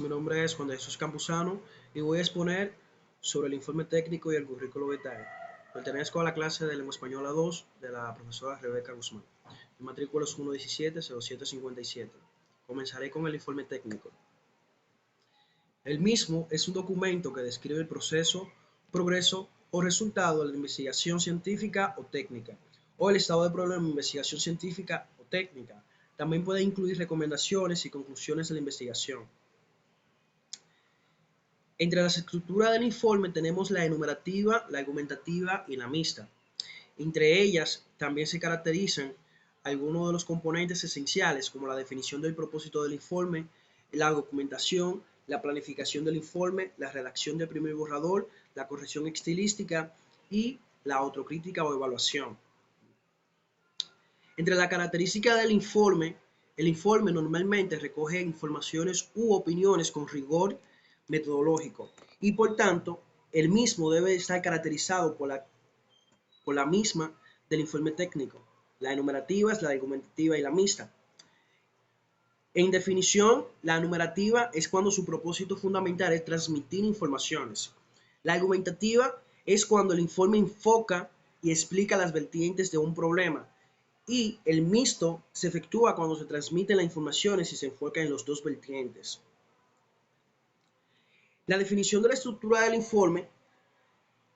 Mi nombre es Juan de Jesús Campuzano y voy a exponer sobre el informe técnico y el currículo vitae. Pertenezco a la clase de Lengua Española 2 de la profesora Rebeca Guzmán. Mi matrícula es 117-0757. Comenzaré con el informe técnico. El mismo es un documento que describe el proceso, progreso o resultado de la investigación científica o técnica, o el estado de problema de investigación científica o técnica. También puede incluir recomendaciones y conclusiones de la investigación. Entre las estructuras del informe tenemos la enumerativa, la argumentativa y la mixta. Entre ellas también se caracterizan algunos de los componentes esenciales como la definición del propósito del informe, la documentación, la planificación del informe, la redacción del primer borrador, la corrección estilística y la autocrítica o evaluación. Entre las características del informe, el informe normalmente recoge informaciones u opiniones con rigor metodológico y por tanto el mismo debe estar caracterizado por la misma del informe técnico. La enumerativa es la argumentativa y la mixta. En definición, la enumerativa es cuando su propósito fundamental es transmitir informaciones. La argumentativa es cuando el informe enfoca y explica las vertientes de un problema. Y el mixto se efectúa cuando se transmiten las informaciones y se enfoca en los dos vertientes. La definición de la estructura del informe,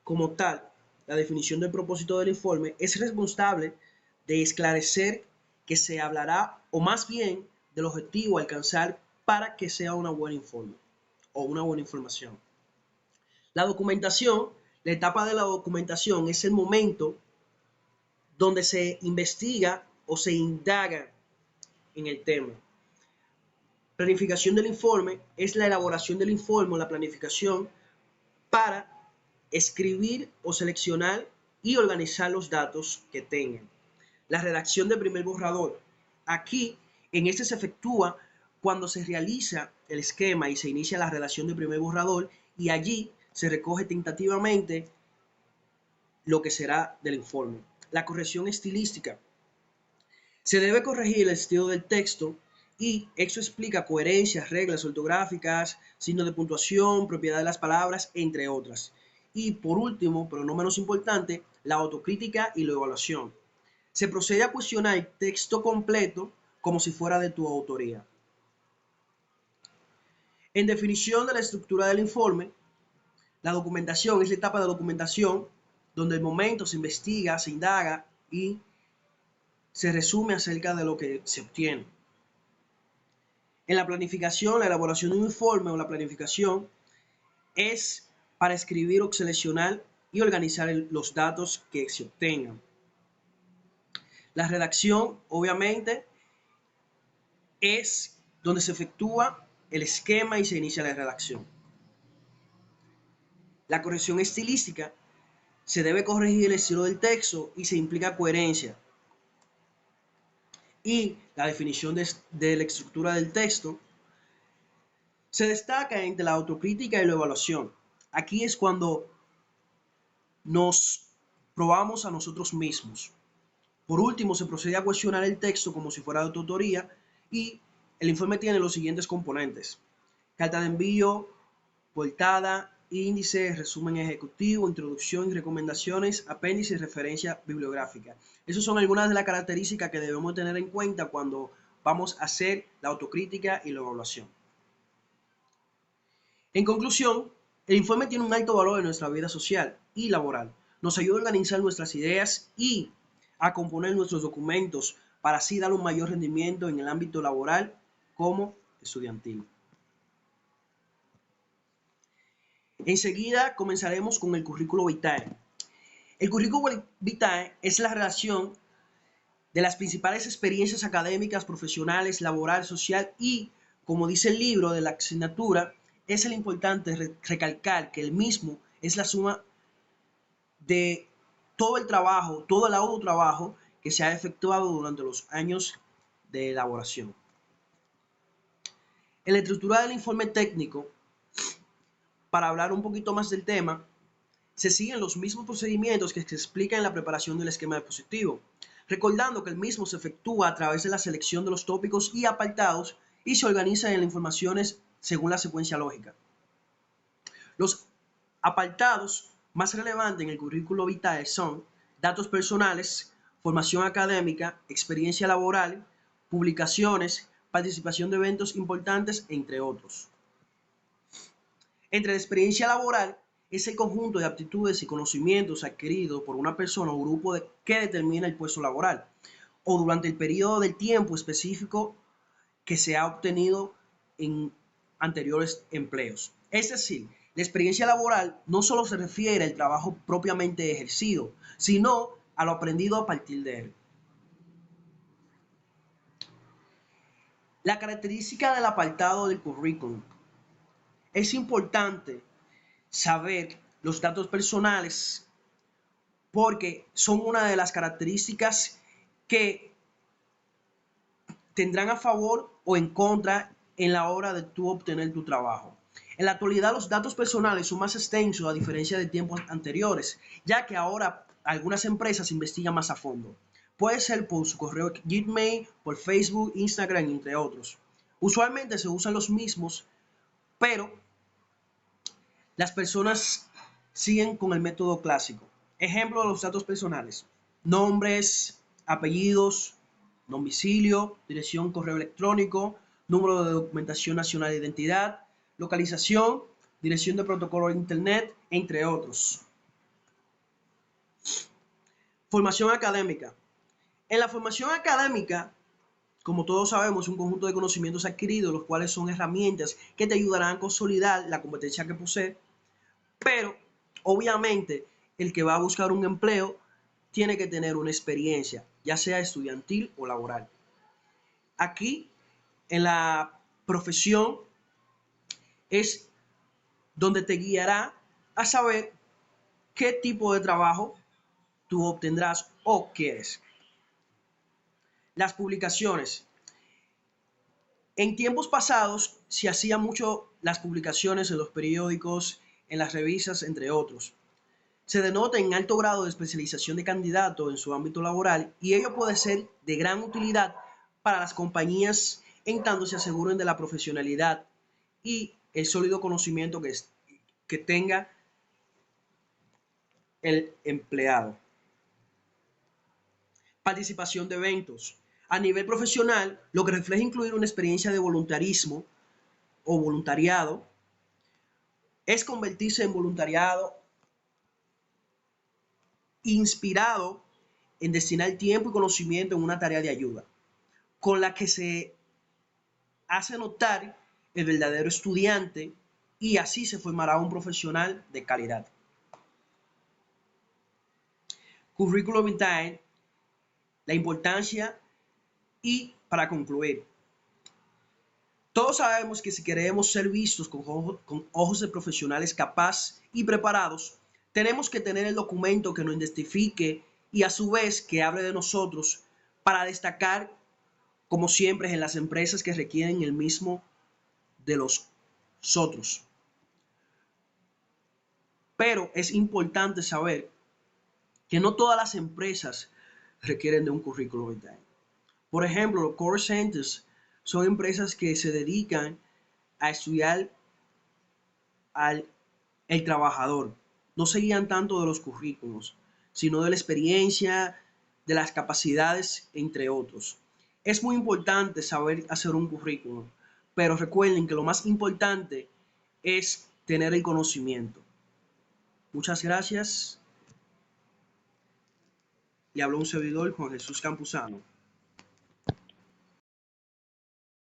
como tal, la definición del propósito del informe, es responsable de esclarecer que se hablará, o más bien del objetivo a alcanzar para que sea una buena informe o una buena información. La documentación, la etapa de la documentación es el momento donde se investiga o se indaga en el tema. Planificación del informe es la elaboración del informe o la planificación para escribir o seleccionar y organizar los datos que tengan. La redacción del primer borrador. Aquí, en este se efectúa cuando se realiza el esquema y se inicia la redacción del primer borrador y allí se recoge tentativamente lo que será del informe. La corrección estilística. Se debe corregir el estilo del texto y eso explica coherencias, reglas ortográficas, signos de puntuación, propiedad de las palabras, entre otras. Y por último, pero no menos importante, la autocrítica y la evaluación. Se procede a cuestionar el texto completo como si fuera de tu autoría. En definición de la estructura del informe, la documentación es la etapa de documentación donde el momento se investiga, se indaga y se resume acerca de lo que se obtiene. En la planificación, la elaboración de un informe o la planificación es para escribir o seleccionar y organizar los datos que se obtengan. La redacción, obviamente, es donde se efectúa el esquema y se inicia la redacción. La corrección estilística, se debe corregir el estilo del texto y se implica coherencia. Y la definición de la estructura del texto se destaca entre la autocrítica y la evaluación. Aquí es cuando nos probamos a nosotros mismos. Por último, se procede a cuestionar el texto como si fuera de tu autoría y el informe tiene los siguientes componentes: carta de envío, portada, índice, resumen ejecutivo, introducción y recomendaciones, apéndice y referencia bibliográfica. Esas son algunas de las características que debemos tener en cuenta cuando vamos a hacer la autocrítica y la evaluación. En conclusión, el informe tiene un alto valor en nuestra vida social y laboral. Nos ayuda a organizar nuestras ideas y a componer nuestros documentos para así dar un mayor rendimiento en el ámbito laboral como estudiantil. Enseguida comenzaremos con el currículo vitae. El currículo vitae es la relación de las principales experiencias académicas, profesionales, laboral, social y, como dice el libro de la asignatura, es el importante recalcar que el mismo es la suma de todo el trabajo, todo el arduo trabajo que se ha efectuado durante los años de elaboración. En la estructura del informe técnico, para hablar un poquito más del tema, se siguen los mismos procedimientos que se explican en la preparación del esquema expositivo, recordando que el mismo se efectúa a través de la selección de los tópicos y apartados y se organiza en las informaciones según la secuencia lógica. Los apartados más relevantes en el currículo vitae son datos personales, formación académica, experiencia laboral, publicaciones, participación de eventos importantes, entre otros. Entre la experiencia laboral es el conjunto de aptitudes y conocimientos adquiridos por una persona o grupo que determina el puesto laboral o durante el periodo del tiempo específico que se ha obtenido en anteriores empleos. Es decir, la experiencia laboral no solo se refiere al trabajo propiamente ejercido, sino a lo aprendido a partir de él. La característica del apartado del currículum. Es importante saber los datos personales porque son una de las características que tendrán a favor o en contra en la hora de tú obtener tu trabajo. En la actualidad los datos personales son más extensos a diferencia de tiempos anteriores, ya que ahora algunas empresas investigan más a fondo. Puede ser por su correo Gmail, por Facebook, Instagram, entre otros. Usualmente se usan los mismos, pero las personas siguen con el método clásico. Ejemplo de los datos personales: nombres, apellidos, domicilio, dirección, correo electrónico, número de documentación nacional de identidad, localización, dirección de protocolo de internet, entre otros. Formación académica. En la formación académica, como todos sabemos, es un conjunto de conocimientos adquiridos, los cuales son herramientas que te ayudarán a consolidar la competencia que posees, pero obviamente el que va a buscar un empleo tiene que tener una experiencia, ya sea estudiantil o laboral. Aquí, en la profesión, es donde te guiará a saber qué tipo de trabajo tú obtendrás o quieres. Las publicaciones. En tiempos pasados se hacían mucho las publicaciones en los periódicos, en las revistas, entre otros. Se denota en alto grado de especialización de candidato en su ámbito laboral y ello puede ser de gran utilidad para las compañías en tanto se aseguren de la profesionalidad y el sólido conocimiento que tenga el empleado. Participación de eventos. A nivel profesional, lo que refleja incluir una experiencia de voluntarismo o voluntariado es convertirse en voluntariado inspirado en destinar tiempo y conocimiento en una tarea de ayuda, con la que se hace notar el verdadero estudiante y así se formará un profesional de calidad. Curriculum vitae, la importancia y para concluir. Todos sabemos que si queremos ser vistos con ojos de profesionales capaces y preparados, tenemos que tener el documento que nos identifique y a su vez que hable de nosotros para destacar, como siempre, en las empresas que requieren el mismo de los otros. Pero es importante saber que no todas las empresas requieren de un currículum vitae. Por ejemplo, los call centers son empresas que se dedican a estudiar al trabajador. No se guían tanto de los currículos, sino de la experiencia, de las capacidades, entre otros. Es muy importante saber hacer un currículum, pero recuerden que lo más importante es tener el conocimiento. Muchas gracias. Le habló un servidor, Juan Jesús Campuzano.